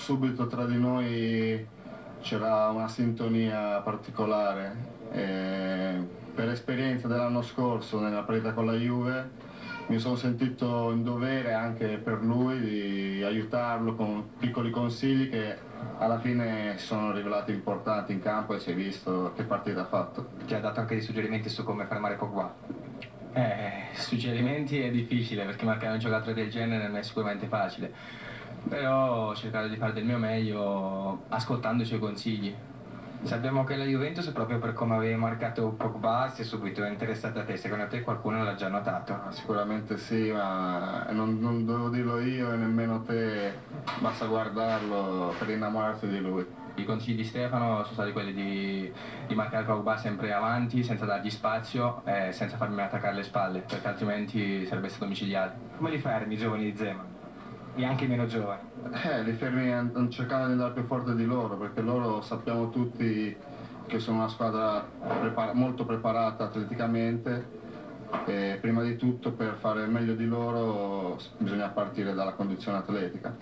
subito tra di noi c'era una sintonia particolare. Per esperienza dell'anno scorso nella partita con la Juve mi sono sentito in dovere anche per lui di aiutarlo con piccoli consigli che alla fine si sono rivelati importanti in campo e si è visto che partita ha fatto. Ti ha dato anche dei suggerimenti su come fermare Pogba? Suggerimenti è difficile perché marcare un giocatore del genere non è sicuramente facile, però ho cercato di fare del mio meglio ascoltando i suoi consigli. Sappiamo che la Juventus, proprio per come avevi marcato Pogba, si è subito interessata a te. Secondo te qualcuno l'ha già notato? Sicuramente sì, ma non devo dirlo io e nemmeno te, basta guardarlo per innamorarsi di lui. I consigli di Stefano sono stati quelli di marcare Pogba sempre avanti, senza dargli spazio e senza farmi attaccare le spalle, perché altrimenti sarebbe stato micidiale. Come li fermi i giovani di Zeman? E anche i meno giovani? Li fermi cercando di andare più forte di loro, perché loro sappiamo tutti che sono una squadra molto preparata atleticamente e prima di tutto per fare meglio di loro bisogna partire dalla condizione atletica.